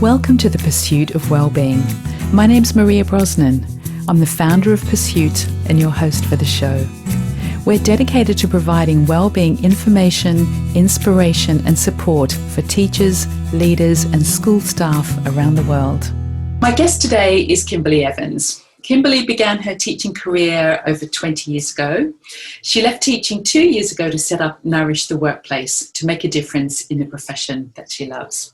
Welcome to the Pursuit of Wellbeing. My name's Maria Brosnan. I'm the founder of Pursuit and your host for the show. We're dedicated to providing wellbeing information, inspiration and support for teachers, leaders and school staff around the world. My guest today is Kimberley Evans. Kimberley began her teaching career over 20 years ago. She left teaching 2 years ago to set up Nourish the Workplace to make a difference in the profession that she loves.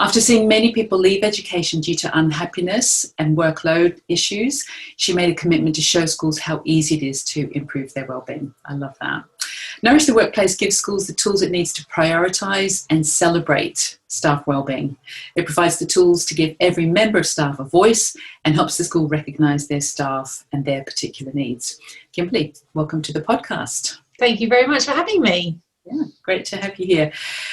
After seeing many people leave education due to unhappiness and workload issues, she made a commitment to show schools how easy it is to improve their wellbeing. I love that. Nourish the Workplace gives schools the tools it needs to prioritise and celebrate staff wellbeing. It provides the tools to give every member of staff a voice and helps the school recognise their staff and their particular needs. Kimberley, welcome to the podcast. Thank you very much for having me. Yeah, great to have you here.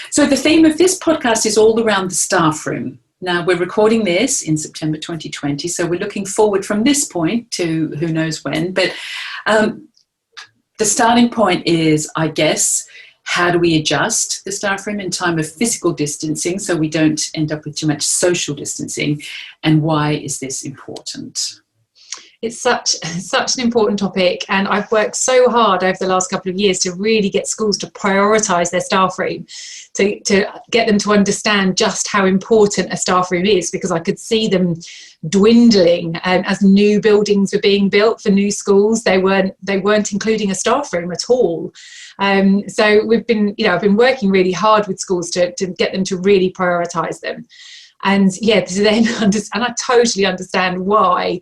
So the theme of this podcast is all around the staff room. Now, we're recording this in September 2020, so we're looking forward from this point to who knows when. But the starting point is, I guess, how do we adjust the staff room in time of physical distancing so we don't end up with too much social distancing? And why is this important? It's such an important topic, and I've worked so hard over the last couple of years to really get schools to prioritise their staff room, to get them to understand just how important a staff room is, because I could see them dwindling as new buildings were being built for new schools. They weren't including a staff room at all. So I've been working really hard with schools to get them to really prioritise them, and I totally understand why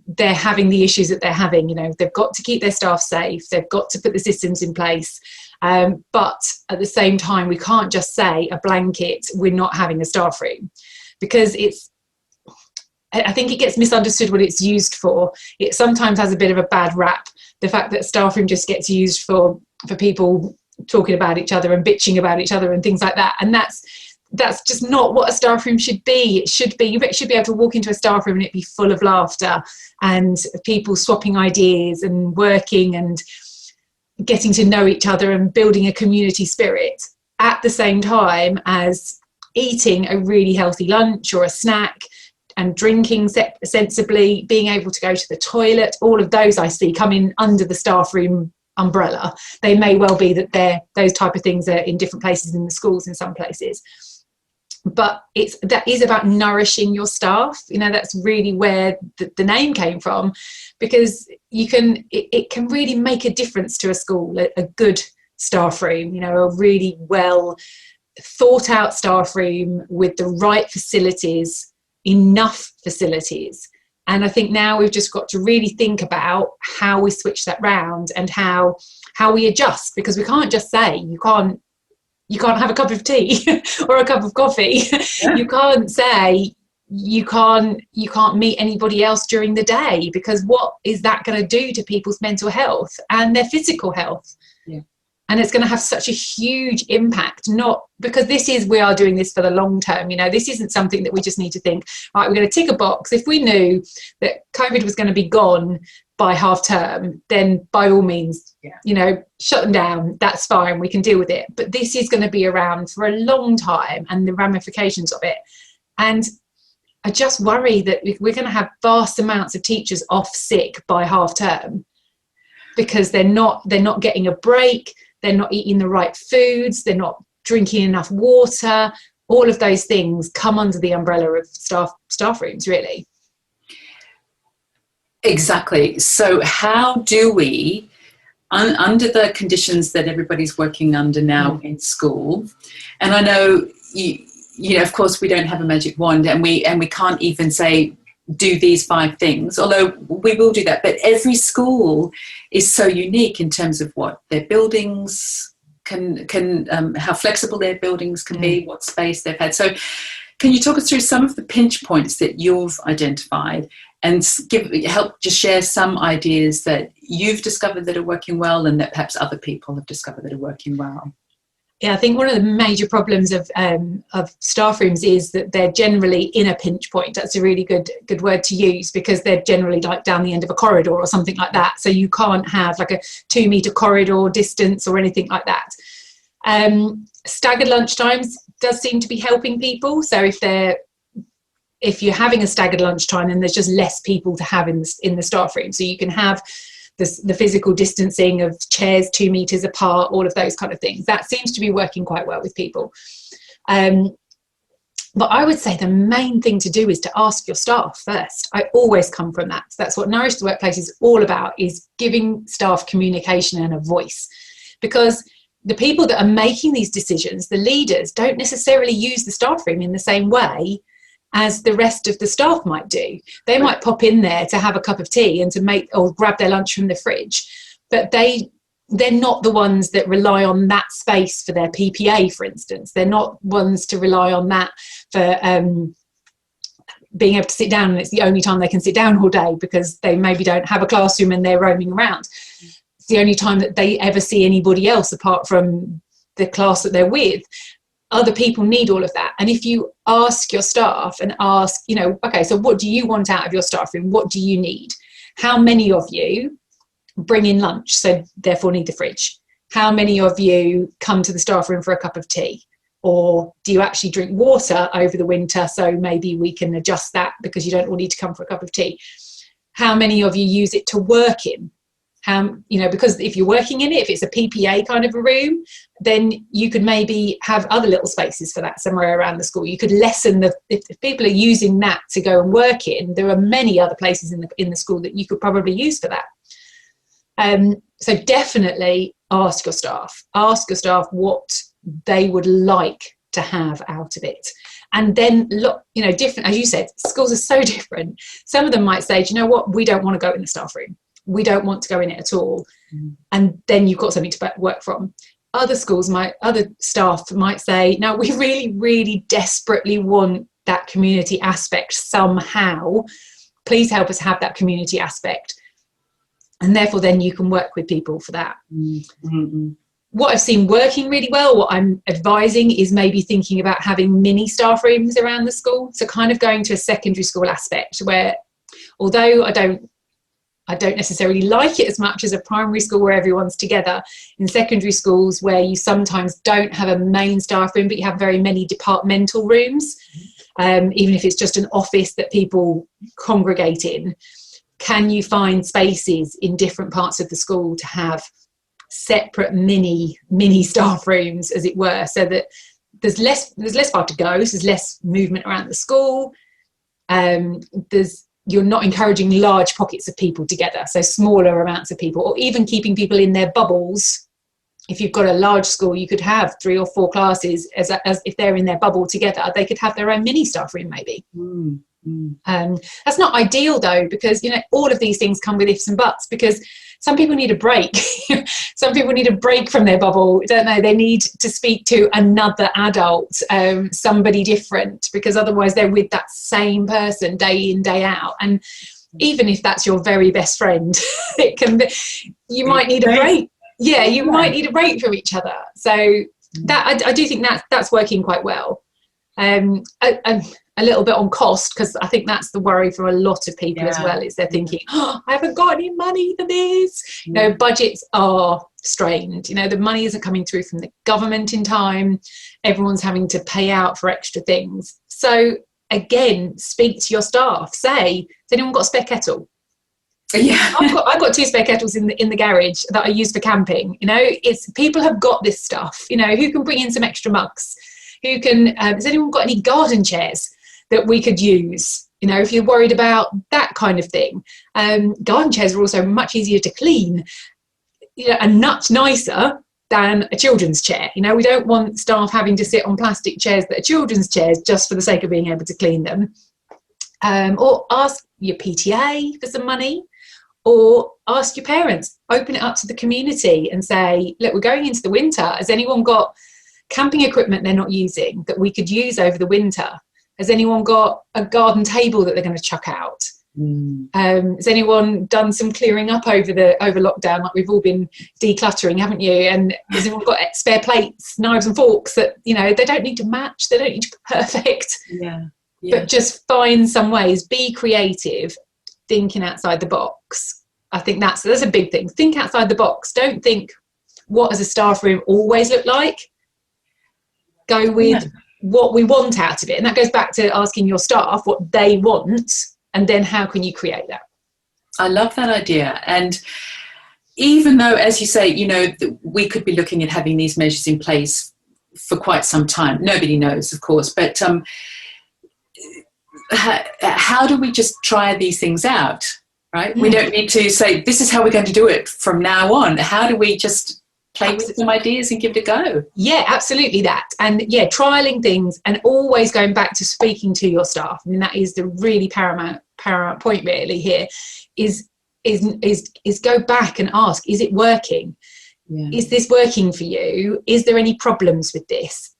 they're having the issues that they're having. You know, they've got to keep their staff safe, they've got to put the systems in place, but at the same time we can't just say a blanket we're not having a staff room, because I think it gets misunderstood what it's used for. It sometimes has a bit of a bad rap, the fact that staff room just gets used for people talking about each other and bitching about each other and things like that, and that's just not what a staff room should be. You should be able to walk into a staff room and it be full of laughter and people swapping ideas and working and getting to know each other and building a community spirit, at the same time as eating a really healthy lunch or a snack and drinking sensibly, being able to go to the toilet. All of those I see come in under the staff room umbrella. They may well be that those type of things are in different places in the schools in some places. But that is about nourishing your staff. You know, that's really where the name came from, because it can really make a difference to a school, a good staff room, you know, a really well thought out staff room with the right facilities, enough facilities. And I think now we've just got to really think about how we switch that round and how we adjust, because we can't just say you can't have a cup of tea or a cup of coffee. Yeah. You can't say you can't meet anybody else during the day, because what is that going to do to people's mental health and their physical health? Yeah. And it's going to have such a huge impact, not because we are doing this for the long term. You know, this isn't something that we just need to think, right, we're going to tick a box. If we knew that COVID was going to be gone by half term, then by all means, you know, shut them down. That's fine. We can deal with it. But this is going to be around for a long time, and the ramifications of it. And I just worry that we're going to have vast amounts of teachers off sick by half term, because they're not getting a break. They're not eating the right foods. They're not drinking enough water. All of those things come under the umbrella of staff rooms, really. Exactly. So how do we, under the conditions that everybody's working under now in school, and I know, you know, of course, we don't have a magic wand, and we can't even say, do these 5 things, although we will do that. But every school is so unique in terms of what their buildings how flexible their buildings can be, what space they've had. So can you talk us through some of the pinch points that you've identified, and help just share some ideas that you've discovered that are working well and that perhaps other people have discovered that are working well? Yeah, I think one of the major problems of staff rooms is that they're generally in a pinch point. That's a really good word to use, because they're generally like down the end of a corridor or something like that. So you can't have like a 2 metre corridor distance or anything like that. Staggered lunchtimes, does seem to be helping people. So if you're having a staggered lunchtime, then there's just less people to have in the staff room. So you can have the physical distancing of chairs 2 meters apart, all of those kind of things. That seems to be working quite well with people. But I would say the main thing to do is to ask your staff first. I always come from that. So that's what Nourish the Workplace is all about, is giving staff communication and a voice. Because the people that are making these decisions, the leaders, don't necessarily use the staff room in the same way as the rest of the staff might do. They might pop in there to have a cup of tea and to make or grab their lunch from the fridge, but they're not the ones that rely on that space for their PPA, for instance. They're not ones to rely on that for being able to sit down, and it's the only time they can sit down all day because they maybe don't have a classroom and they're roaming around. It's the only time that they ever see anybody else apart from the class that they're with. Other people need all of that. And if you ask your staff and ask, okay, so what do you want out of your staff room? What do you need? How many of you bring in lunch, so therefore need the fridge? How many of you come to the staff room for a cup of tea? Or do you actually drink water over the winter, so maybe we can adjust that because you don't all need to come for a cup of tea? How many of you use it to work in? Because if you're working in it, if it's a PPA kind of a room, then you could maybe have other little spaces for that somewhere around the school. You could lessen if people are using that to go and work in, there are many other places in the school that you could probably use for that. So definitely ask your staff what they would like to have out of it. And then look, different, as you said, schools are so different. Some of them might say, do you know what, we don't want to go in the staff room. We don't want to go in it at all. And then you've got something to work from. Other staff might say, no, we really, really desperately want that community aspect somehow. Please help us have that community aspect. And therefore then you can work with people for that. Mm-hmm. What I've seen working really well, what I'm advising, is maybe thinking about having mini staff rooms around the school. So kind of going to a secondary school aspect where, although I don't necessarily like it as much as a primary school where everyone's together, in secondary schools where you sometimes don't have a main staff room, but you have very many departmental rooms, even if it's just an office that people congregate in, can you find spaces in different parts of the school to have separate mini staff rooms, as it were, so that there's less far to go, so there's less movement around the school. You're not encouraging large pockets of people together, so smaller amounts of people, or even keeping people in their bubbles. If you've got a large school, you could have 3 or 4 classes as if they're in their bubble together, they could have their own mini staff room maybe. That's not ideal though, because all of these things come with ifs and buts, because some people need a break. Some people need a break from their bubble, don't they? They need to speak to another adult, somebody different, because otherwise they're with that same person day in, day out. And even if that's your very best friend, you might need a break. Yeah, you might need a break from each other. So that I do think that's working quite well. A little bit on cost, because I think that's the worry for a lot of people as well, is they're thinking, I haven't got any money for this. Budgets are strained. The money isn't coming through from the government in time. Everyone's having to pay out for extra things. So again, speak to your staff. Say, has anyone got a spare kettle? Yeah, I've got 2 spare kettles in the garage that I use for camping. It's people have got this stuff. Who can bring in some extra mugs? Who can? Has anyone got any garden chairs that we could use? If you're worried about that kind of thing. Garden chairs are also much easier to clean, and much nicer than a children's chair. We don't want staff having to sit on plastic chairs that are children's chairs just for the sake of being able to clean them. Or ask your PTA for some money, or ask your parents. Open it up to the community and say, look, we're going into the winter. Has anyone got camping equipment they're not using that we could use over the winter? Has anyone got a garden table that they're going to chuck out? Has anyone done some clearing up over lockdown, like we've all been decluttering, haven't you? And has anyone got spare plates, knives and forks that, they don't need to match, they don't need to be perfect. Yeah. But just find some ways, be creative, thinking outside the box. I think that's a big thing. Think outside the box. Don't think, what does a staff room always look like? Go with what we want out of it. And that goes back to asking your staff what they want, and then how can you create that? I love that idea. And even though, as you say, you know, we could be looking at having these measures in place for quite some time. Nobody knows, of course, but how do we just try these things out, right? We don't need to say, this is how we're going to do it from now on. How do we just play with some ideas and give it a go? Yeah, absolutely that. And yeah, trialing things and always going back to speaking to your staff. I mean, that is the really paramount point really here, is go back and ask, is it working? Yeah. Is this working for you? Is there any problems with this?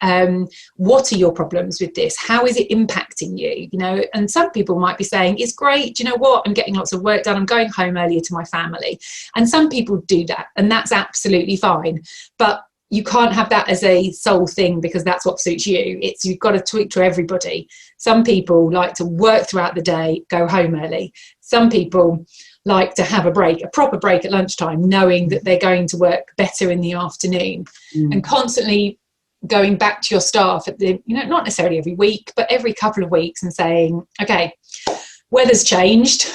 What are your problems with this? How is it impacting you? You know, and some people might be saying, it's great. Do you know what? I'm getting lots of work done. I'm going home earlier to my family. And some people do that, and that's absolutely fine. But you can't have that as a sole thing, because that's what suits you. You've got to tweak to everybody. Some people like to work throughout the day, go home early. Some people like to have a break, a proper break at lunchtime, knowing that they're going to work better in the afternoon. And constantly going back to your staff at the, you know, not necessarily every week, but every couple of weeks, and saying, okay, weather's changed.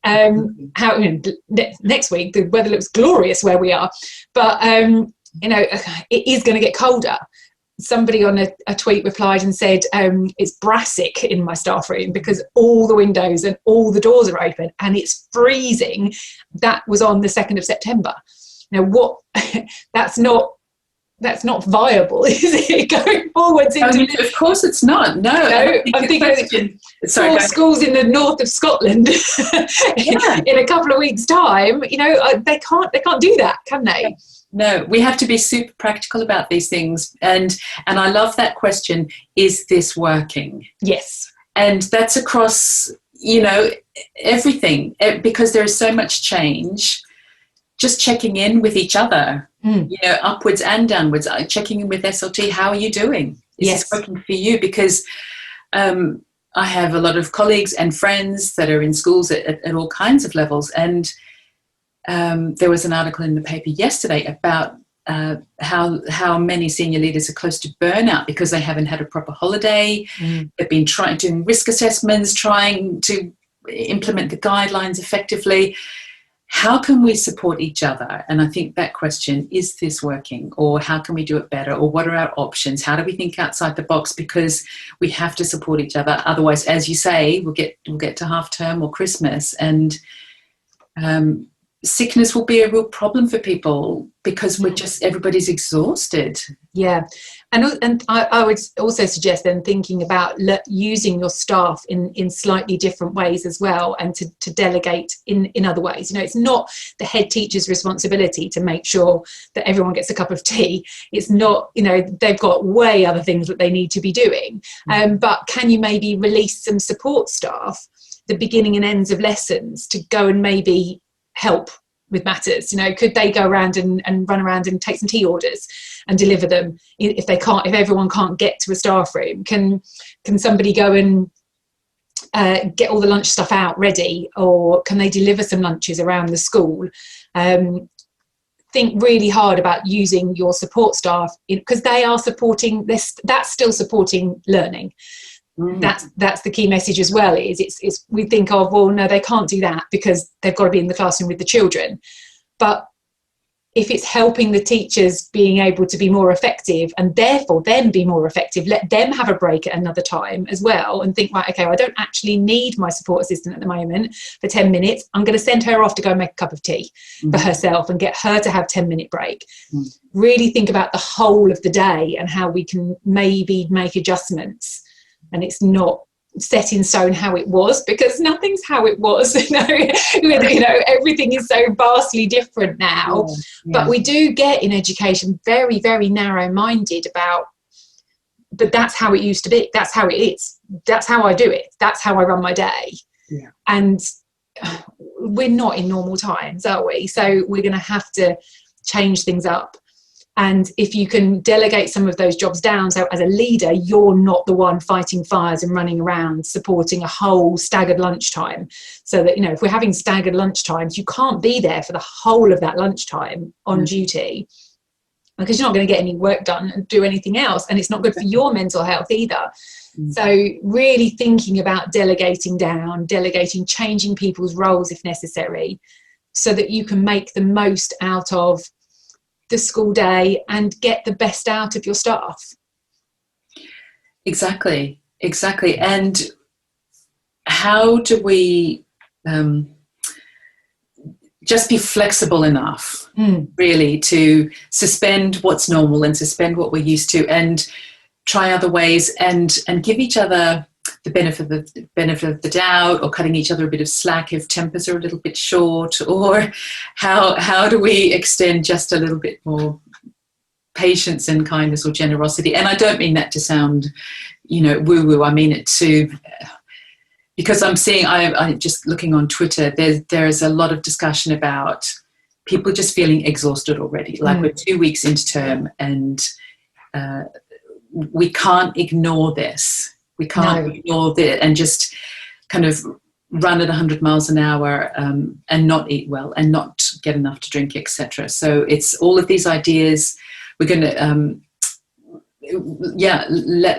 Next week the weather looks glorious where we are, but you know, it is going to get colder. Somebody on a tweet replied and said, it's brassic in my staff room because all the windows and all the doors are open and it's freezing. That was on the 2nd of September. Now, what? that's not viable, is it, going forwards? Of course it's not. No, I'm thinking schools in the north of Scotland in a couple of weeks' time. You know, they can't do that, can they? No, we have to be super practical about these things. And I love that question, is this working? Yes. And that's across, you know, everything, because there is so much change. Just checking in with each other, you know, upwards and downwards, checking in with SLT, how are you doing? Is this working for you? Because I have a lot of colleagues and friends that are in schools at all kinds of levels, and there was an article in the paper yesterday about how many senior leaders are close to burnout because they haven't had a proper holiday. They've been doing risk assessments, trying to implement the guidelines effectively. How can we support each other? And I think that question, is this working? Or how can we do it better? Or what are our options? How do we think outside the box? Because we have to support each other. Otherwise, as you say, we'll get to half term or Christmas, and sickness will be a real problem for people because everybody's exhausted. Yeah. And I would also suggest then thinking about using your staff in slightly different ways as well, and to delegate in other ways. You know, it's not the head teacher's responsibility to make sure that everyone gets a cup of tea. It's not, you know, they've got way other things that they need to be doing. But can you maybe release some support staff, the beginning and ends of lessons, to go and maybe help with matters? You know, could they go around and run around and take some tea orders and deliver them if everyone can't get to a staff room? Can somebody go and get all the lunch stuff out ready, or can they deliver some lunches around the school? Think really hard about using your support staff, because they are supporting this. That's still supporting learning. That's the key message as well. It's we think of, well, no, they can't do that because they've got to be in the classroom with the children. But if it's helping the teachers being able to be more effective, and therefore them be more effective, let them have a break at another time as well, and think, right, okay, I don't actually need my support assistant at the moment for 10 minutes. I'm going to send her off to go make a cup of tea for herself and get her to have 10-minute break. Really think about the whole of the day and how we can maybe make adjustments. And it's not set in stone how it was, because nothing's how it was. You know, everything is so vastly different now. But we do get in education very, very narrow-minded about, but that's how it used to be. That's how it is. That's how I do it. That's how I run my day. And we're not in normal times, are we? So we're going to have to change things up. And if you can delegate some of those jobs down, so as a leader, you're not the one fighting fires and running around supporting a whole staggered lunchtime. So that, you know, if we're having staggered lunchtimes, you can't be there for the whole of that lunchtime on duty. because you're not going to get any work done and do anything else, and it's not good for your mental health either. So really thinking about delegating down, delegating, changing people's roles if necessary, so that you can make the most out of the school day and get the best out of your staff. Exactly. And how do we just be flexible enough, really, to suspend what's normal and suspend what we're used to, and try other ways, and give each other the benefit of the doubt, or cutting each other a bit of slack if tempers are a little bit short, or how do we extend just a little bit more patience and kindness or generosity? And I don't mean that to sound, woo-woo. I mean it to, because I'm seeing, I'm just looking on Twitter, there's a lot of discussion about people just feeling exhausted already. Like we're 2 weeks into term, and we can't ignore this. We can't ignore this and just kind of run at 100 miles an hour and not eat well and not get enough to drink, etc. So it's all of these ideas. We're going to,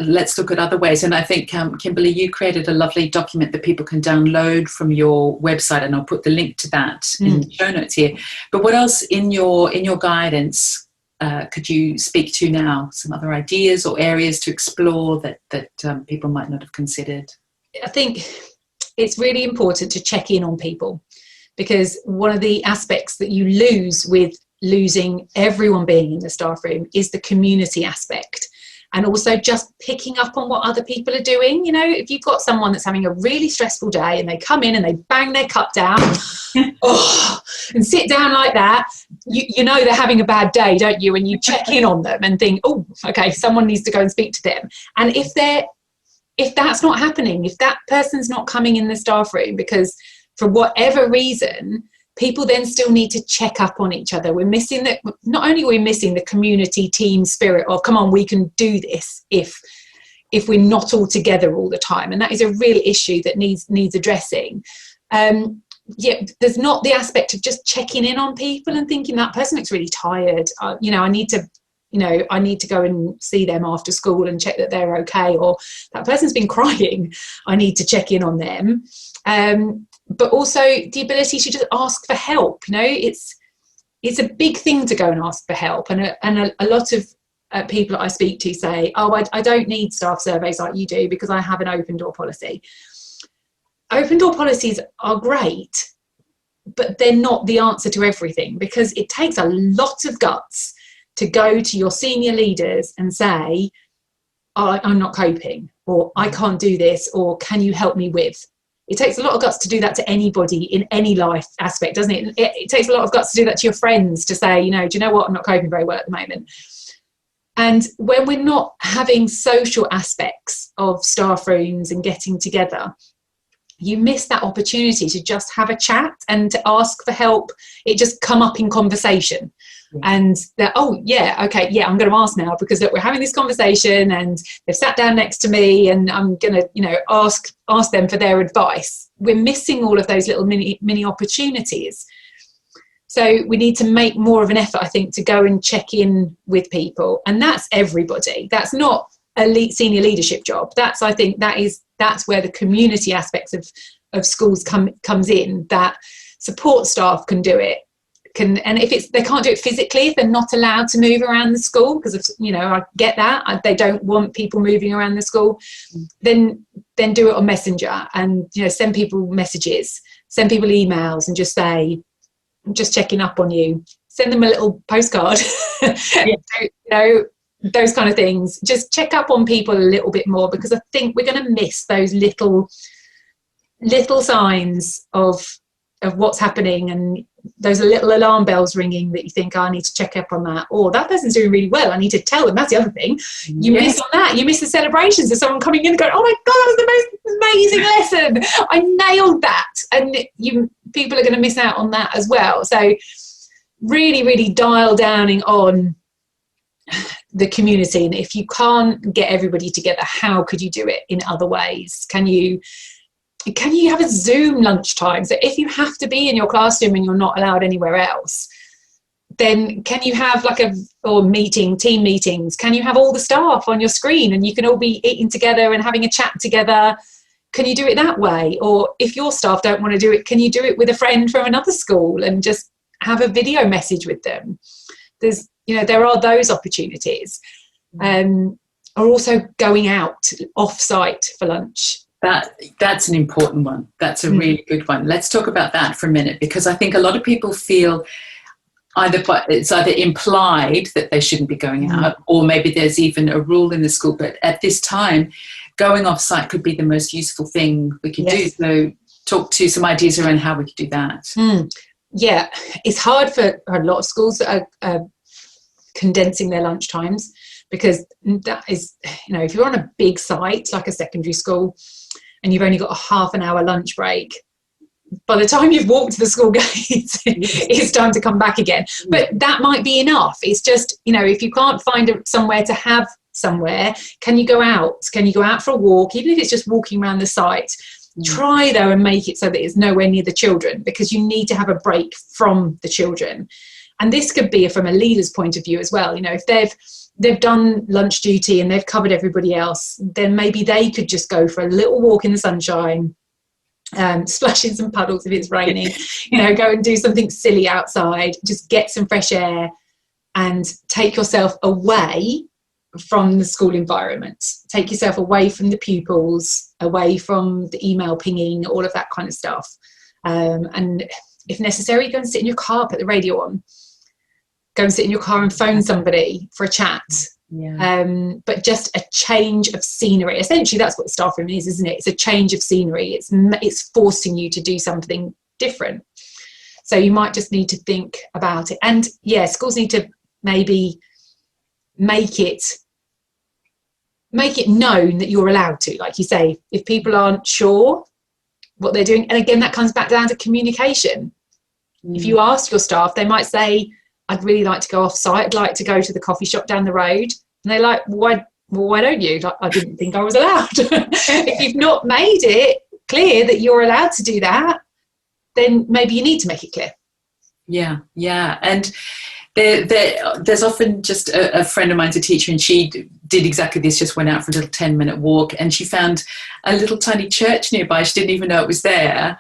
let's look at other ways. And I think, Kimberley, you created a lovely document that people can download from your website, and I'll put the link to that in the show notes here. But what else in your guidance could you speak to now? Some other ideas or areas to explore that people might not have considered? I think it's really important to check in on people, because one of the aspects that you lose with losing everyone being in the staff room is the community aspect. And also just picking up on what other people are doing. If you've got someone that's having a really stressful day and they come in and they bang their cup down and sit down like that, you know they're having a bad day, don't you? And you check in on them and think, oh, okay, someone needs to go and speak to them. And if that's not happening, if that person's not coming in the staff room because for whatever reason, people then still need to check up on each other. We're missing that. Not only are we missing the community team spirit of, come on, we can do this if we're not all together all the time. And that is a real issue that needs addressing. There's not the aspect of just checking in on people and thinking that person looks really tired. I need to go and see them after school and check that they're okay. Or that person's been crying. I need to check in on them. But also the ability to just ask for help. It's a big thing to go and ask for help. And a lot of people that I speak to say, oh, I don't need staff surveys like you do because I have an open door policy. Open door policies are great, but they're not the answer to everything, because it takes a lot of guts to go to your senior leaders and say, oh, I'm not coping, or I can't do this, or can you help me with? It takes a lot of guts to do that to anybody in any life aspect, doesn't it? It takes a lot of guts to do that to your friends, to say, do you know what? I'm not coping very well at the moment. And when we're not having social aspects of staff rooms and getting together, you miss that opportunity to just have a chat and to ask for help. It just come up in conversation. And they're, I'm going to ask now, because look, we're having this conversation and they've sat down next to me and I'm going to, ask them for their advice. We're missing all of those little mini opportunities. So we need to make more of an effort, I think, to go and check in with people. And that's everybody. That's not a senior leadership job. That's where the community aspects of schools comes in, that support staff can do it. And if they can't do it physically, if they're not allowed to move around the school, because I get that, they don't want people moving around the school, then do it on Messenger and send people messages, send people emails, and just say, I'm just checking up on you. Send them a little postcard. Those kind of things. Just check up on people a little bit more, because I think we're going to miss those little signs of what's happening, and those little alarm bells ringing that you think, I need to check up on that, or that person's doing really well, I need to tell them. That's the other thing. You miss on that. You miss the celebrations of someone coming in and going, oh my God, that was the most amazing lesson. I nailed that. And people are going to miss out on that as well. So really, really dial down on the community. And if you can't get everybody together, how could you do it in other ways? Can you have a Zoom lunchtime? So if you have to be in your classroom and you're not allowed anywhere else, then can you have like team meetings? Can you have all the staff on your screen and you can all be eating together and having a chat together? Can you do it that way? Or if your staff don't want to do it, can you do it with a friend from another school and just have a video message with them? There are those opportunities. Or also going out off-site for lunch. That's an important one. That's a really good one. Let's talk about that for a minute, because I think a lot of people feel it's either implied that they shouldn't be going out, or maybe there's even a rule in the school. But at this time, going off-site could be the most useful thing we could do. So talk to some ideas around how we could do that. Yeah, it's hard for a lot of schools that are condensing their lunch times, because that is, if you're on a big site like a secondary school and you've only got a half an hour lunch break, by the time you've walked to the school gates, it's time to come back again. But that might be enough. It's just, if you can't find somewhere to have somewhere, can you go out? Can you go out for a walk, even if it's just walking around the site? Try, though, and make it so that it's nowhere near the children, because you need to have a break from the children. And this could be from a leader's point of view as well. If they've done lunch duty and they've covered everybody else, then maybe they could just go for a little walk in the sunshine, splash in some puddles if it's raining, go and do something silly outside, just get some fresh air and take yourself away from the school environment. Take yourself away from the pupils, away from the email pinging, all of that kind of stuff. And if necessary, go and sit in your car, put the radio on. Go and sit in your car and phone somebody for a chat. But just a change of scenery. Essentially, that's what the staff room is, isn't it? It's a change of scenery. It's forcing you to do something different. So you might just need to think about it. And schools need to maybe make it known that you're allowed to. Like you say, if people aren't sure what they're doing, and again, that comes back down to communication. If you ask your staff, they might say, I'd really like to go off site. I'd like to go to the coffee shop down the road. And they're like, why don't you? Like, I didn't think I was allowed. If you've not made it clear that you're allowed to do that, then maybe you need to make it clear. Yeah. And there's often just a friend of mine's a teacher, and she did exactly this, just went out for a little 10-minute walk, and she found a little tiny church nearby. She didn't even know it was there.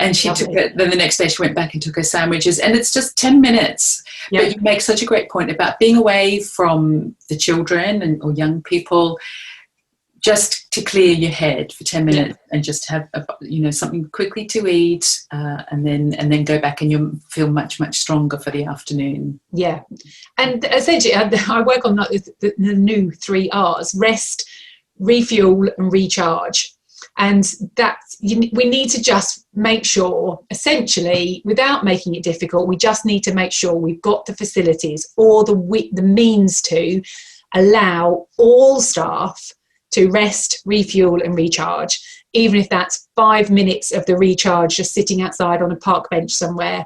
And she took it, then the next day she went back and took her sandwiches, and it's just 10 minutes. Yep. But you make such a great point about being away from the children or young people, just to clear your head for 10 minutes and just have something quickly to eat, and then go back, and you'll feel much, much stronger for the afternoon. Yeah. And essentially I work on the new 3 R's: rest, refuel and recharge. And we need to just make sure, essentially, without making it difficult, we just need to make sure we've got the facilities or the means to allow all staff to rest, refuel and recharge, even if that's 5 minutes of the recharge just sitting outside on a park bench somewhere,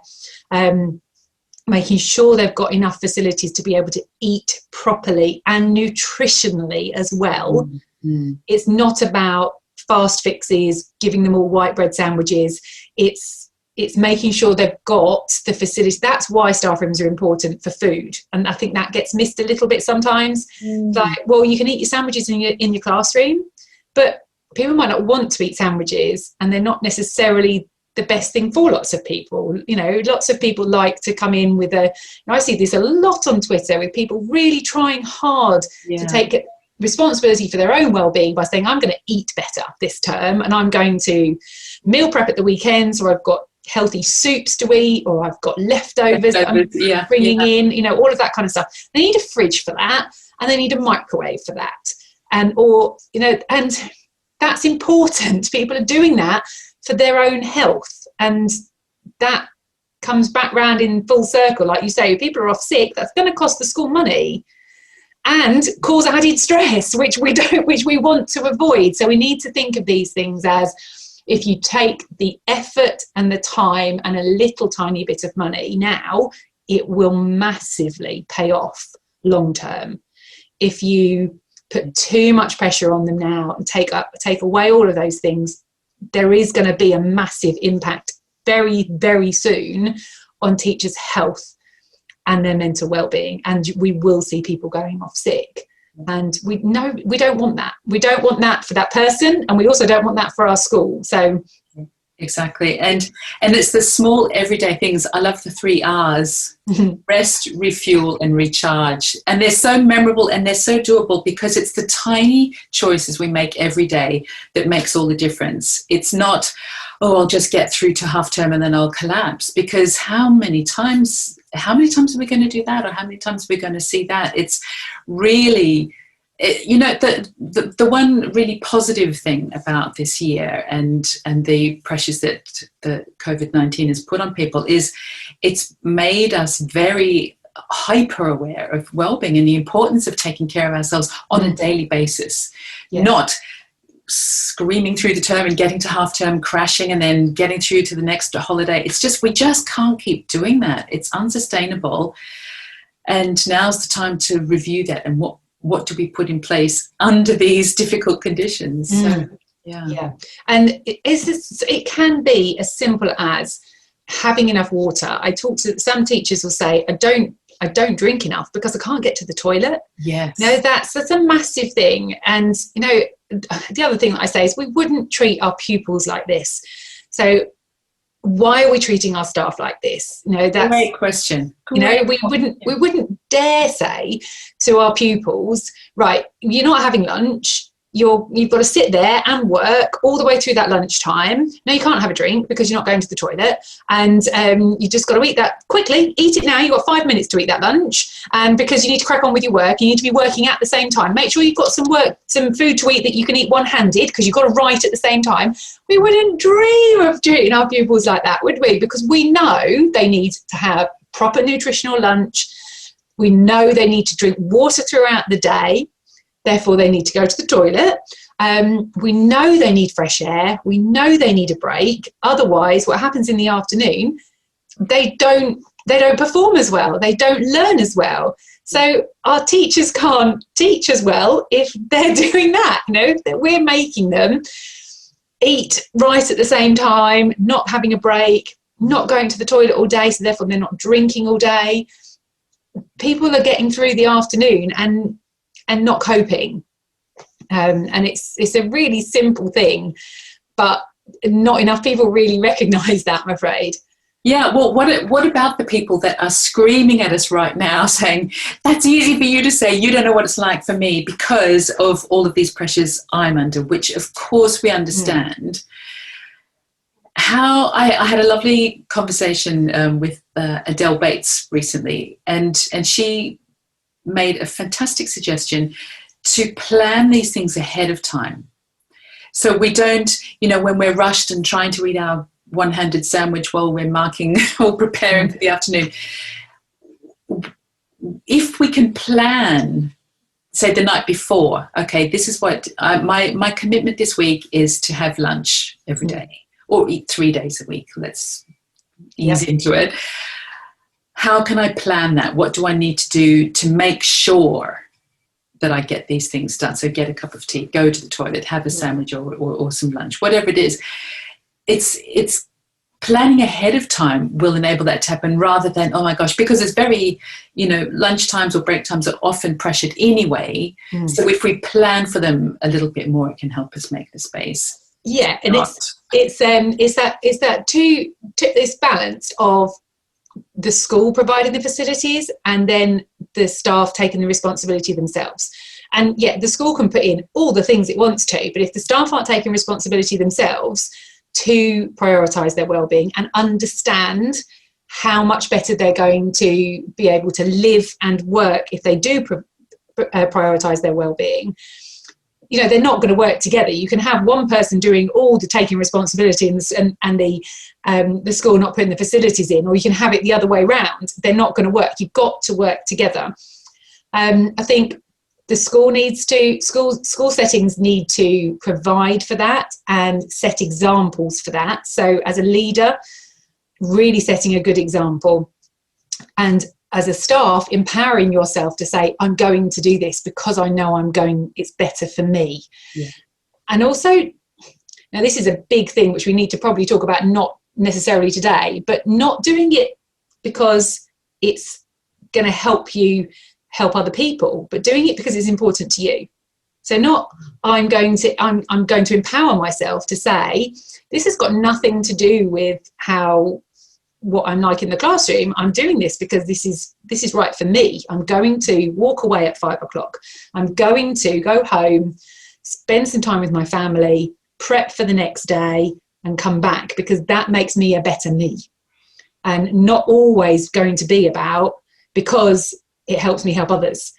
making sure they've got enough facilities to be able to eat properly and nutritionally as well. It's not about fast fixes, giving them all white bread sandwiches. It's making sure they've got the facilities. That's why staff rooms are important for food, and I think that gets missed a little bit sometimes. Like, well, you can eat your sandwiches in your classroom, but people might not want to eat sandwiches, and they're not necessarily the best thing for lots of people. Lots of people like to come in with I see this a lot on Twitter, with people really trying hard to take responsibility for their own well-being by saying, I'm going to eat better this term, and I'm going to meal prep at the weekends, or I've got healthy soups to eat, or I've got leftovers that I'm bringing in, all of that kind of stuff. They need a fridge for that, and they need a microwave for that, and that's important. People are doing that for their own health, and that comes back round in full circle. Like you say, if people are off sick, that's going to cost the school money and cause added stress, which we want to avoid. So we need to think of these things as, if you take the effort and the time and a little tiny bit of money now, it will massively pay off long term. If you put too much pressure on them now and take away all of those things, there is going to be a massive impact very, very soon on teachers' health and their mental well-being, and we will see people going off sick. And we don't want that. We don't want that for that person, and we also don't want that for our school. So exactly. And it's the small everyday things. I love the 3 R's: rest, refuel, and recharge. And they're so memorable and they're so doable, because it's the tiny choices we make every day that makes all the difference. It's not, oh, I'll just get through to half term and then I'll collapse, because how many times are we going to do that, or how many times are we going to see that? It's really, the one really positive thing about this year and the pressures that the COVID-19 has put on people is it's made us very hyper aware of well-being and the importance of taking care of ourselves on a daily basis, not screaming through the term and getting to half term, crashing, and then getting through to the next holiday. It's just, we just can't keep doing that. It's unsustainable. And now's the time to review that, and what do we put in place under these difficult conditions? So, and it can be as simple as having enough water. I talk to some teachers will say, I don't drink enough because I can't get to the toilet. Yes. That's a massive thing. And the other thing that I say is we wouldn't treat our pupils like this. So why are we treating our staff like this? That's great question. We wouldn't dare say to our pupils, right, you're not having lunch. You've got to sit there and work all the way through that lunchtime. No, you can't have a drink because you're not going to the toilet. And you just got to eat that quickly. Eat it now. You've got 5 minutes to eat that lunch. And because you need to crack on with your work, you need to be working at the same time. Make sure you've got some food to eat that you can eat one-handed, because you've got to write at the same time. We wouldn't dream of treating our pupils like that, would we? Because we know they need to have proper nutritional lunch. We know they need to drink water throughout the day. Therefore, they need to go to the toilet. We know they need fresh air. We know they need a break. Otherwise, what happens in the afternoon, they don't perform as well. They don't learn as well. So our teachers can't teach as well if they're doing that. That we're making them eat right at the same time, not having a break, not going to the toilet all day. So therefore, they're not drinking all day. People are getting through the afternoon and not coping, and it's a really simple thing, but not enough people really recognise that, I'm afraid. Yeah, well, what about the people that are screaming at us right now saying, that's easy for you to say, you don't know what it's like for me because of all of these pressures I'm under, which of course we understand. How I had a lovely conversation with Adele Bates recently, and she made a fantastic suggestion to plan these things ahead of time. So we don't, when we're rushed and trying to eat our one-handed sandwich while we're marking or preparing for the afternoon, if we can plan, say the night before, okay, this is what my commitment this week is to have lunch every day, or eat 3 days a week. Let's ease into it. How can I plan that? What do I need to do to make sure that I get these things done? So get a cup of tea, go to the toilet, have a sandwich or some lunch, whatever it is. It's planning ahead of time will enable that to happen, rather than, oh my gosh, because it's very, lunch times or break times are often pressured anyway. So if we plan for them a little bit more, it can help us make the space. Yeah, and it's this balance of the school providing the facilities and then the staff taking the responsibility themselves. And the school can put in all the things it wants to, but if the staff aren't taking responsibility themselves to prioritise their well-being and understand how much better they're going to be able to live and work if they do prioritise their well-being, they're not going to work together. You can have one person doing all the taking responsibility and the school not putting the facilities in, or you can have it the other way around. They're not going to work. You've got to work together. I think the school settings need to provide for that and set examples for that. So as a leader, really setting a good example, and as a staff, empowering yourself to say, I'm going to do this because I know it's better for me. Yeah. And also, now this is a big thing which we need to probably talk about, not necessarily today, but not doing it because it's going to help you help other people, but doing it because it's important to you. So not I'm going to empower myself to say, this has got nothing to do with what I'm like in the classroom. I'm doing this because this is right for me. I'm going to walk away at 5 o'clock. I'm going to go home, spend some time with my family, prep for the next day, and come back, because that makes me a better me. And not always going to be about because it helps me help others.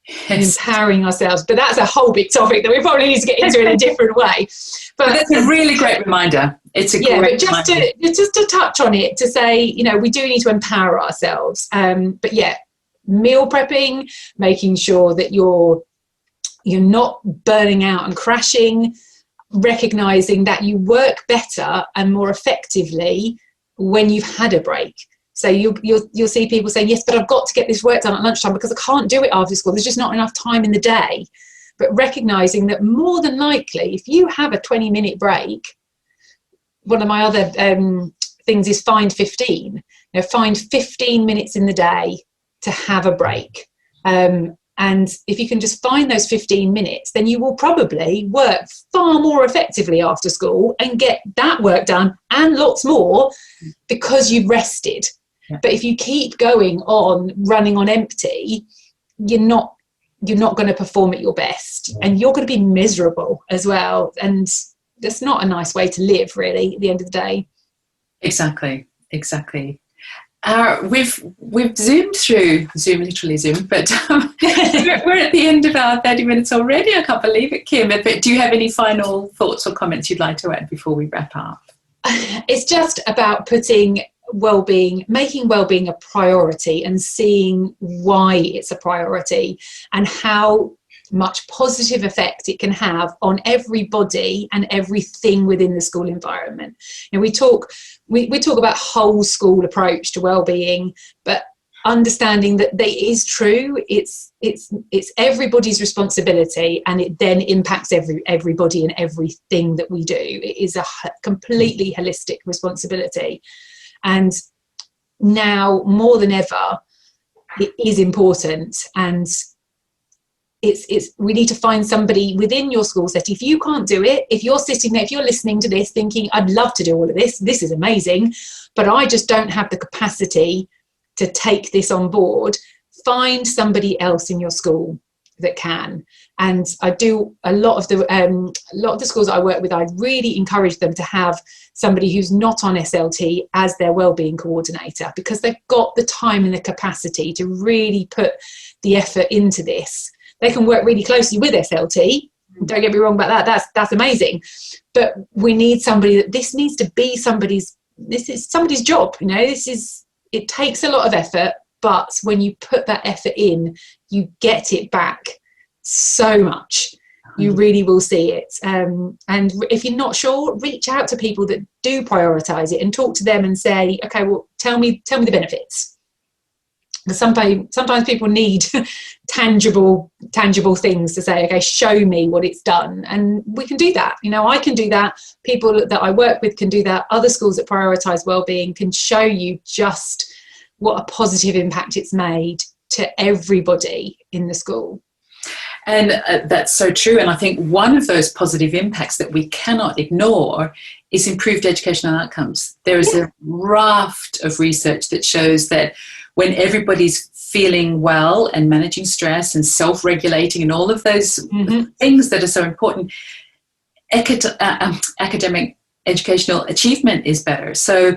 Yes. Empowering ourselves, but that's a whole big topic that we probably need to get into in a different way. But that's a really great reminder. It's a great but just to touch on it, to say, you know, we do need to empower ourselves. But yeah, meal prepping, making sure that you're not burning out and crashing, recognizing that you work better and more effectively when you've had a break. So you'll see people saying, yes, but I've got to get this work done at lunchtime because I can't do it after school. There's just not enough time in the day. But recognizing that more than likely, if you have a 20-minute break, one of my other things is find 15. You know, find 15 minutes in the day to have a break. And if you can just find those 15 minutes, then you will probably work far more effectively after school and get that work done and lots more because you've rested. Yeah. But if you keep going on running on empty, you're not going to perform at your best, and you're going to be miserable as well. And that's not a nice way to live, really, at the end of the day. Exactly. We've zoomed through literally Zoom, but we're at the end of our 30 minutes already. I can't believe it, Kim. But do you have any final thoughts or comments you'd like to add before we wrap up? It's just about making wellbeing a priority and seeing why it's a priority and how much positive effect it can have on everybody and everything within the school environment. And we talk about whole school approach to wellbeing, but understanding that it is true. It's everybody's responsibility, and it then impacts everybody and everything that we do. It is a completely holistic responsibility, and now more than ever, it is important. And we need to find somebody within your school setting. If you can't do it, if you're sitting there, if you're listening to this thinking, I'd love to do all of this, this is amazing, but I just don't have the capacity to take this on board, find somebody else in your school that can. And I do a lot of the schools I work with, I really encourage them to have somebody who's not on SLT as their wellbeing coordinator, because they've got the time and the capacity to really put the effort into this. They can work really closely with SLT. Don't get me wrong about that. That's amazing. But we need somebody this needs to be somebody's job. You know, it takes a lot of effort, but when you put that effort in, you get it back so much. You really will see it. And if you're not sure, reach out to people that do prioritise it and talk to them and say, okay, well, tell me the benefits. Because sometimes people need tangible things to say, okay, show me what it's done. And we can do that. You know, I can do that. People that I work with can do that. Other schools that prioritise wellbeing can show you just what a positive impact it's made to everybody in the school. And that's so true. And I think one of those positive impacts that we cannot ignore is improved educational outcomes. There is a raft of research that shows that when everybody's feeling well and managing stress and self-regulating and all of those things that are so important, academic educational achievement is better. So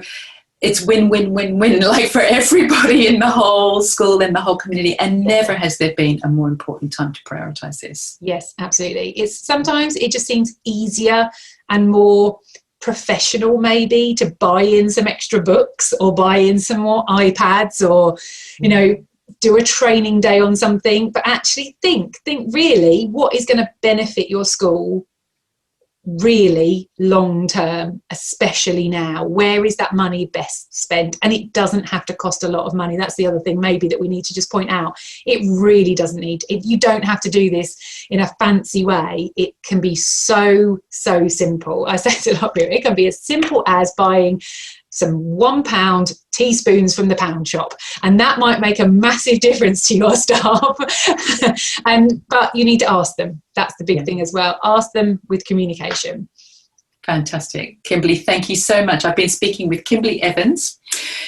it's win-win-win-win, like for everybody in the whole school and the whole community. And never has there been a more important time to prioritise this. Yes, absolutely. Sometimes it just seems easier and more professional maybe to buy in some extra books or buy in some more iPads or, you know, do a training day on something, but actually think really what is going to benefit your school really long term, especially now. Where is that money best spent? And it doesn't have to cost a lot of money. That's the other thing maybe that we need to just point out. It really doesn't need, you don't have to do this in a fancy way. It can be so simple. I say it a lot here. It can be as simple as buying some £1 teaspoons from the pound shop, and that might make a massive difference to your staff. But you need to ask them. That's the big thing as well. Ask them with communication. Fantastic. Kimberley, thank you so much. I've been speaking with Kimberley Evans.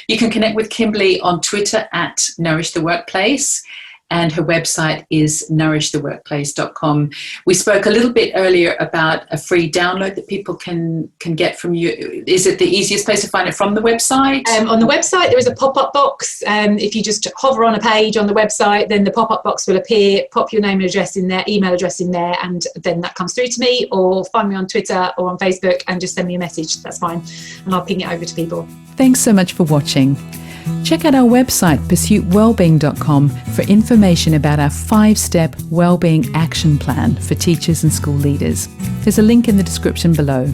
You can connect with Kimberley on Twitter at Nourish the Workplace, and her website is nourishtheworkplace.com. We spoke a little bit earlier about a free download that people can get from you. Is it the easiest place to find it, from the website? On the website, there is a pop-up box. If you just hover on a page on the website, then the pop-up box will appear. Pop your name and address in there, email address in there, and then that comes through to me, or find me on Twitter or on Facebook and just send me a message. That's fine. And I'll ping it over to people. Thanks so much for watching. Check out our website, pursuitwellbeing.com, for information about our 5-step wellbeing action plan for teachers and school leaders. There's a link in the description below.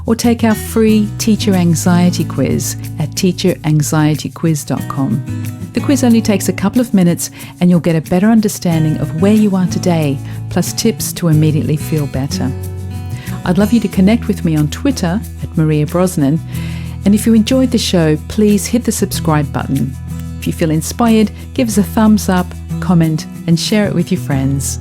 Or take our free teacher anxiety quiz at teacheranxietyquiz.com. The quiz only takes a couple of minutes, and you'll get a better understanding of where you are today, plus tips to immediately feel better. I'd love you to connect with me on Twitter at Maria Brosnan. And if you enjoyed the show, please hit the subscribe button. If you feel inspired, give us a thumbs up, comment, and share it with your friends.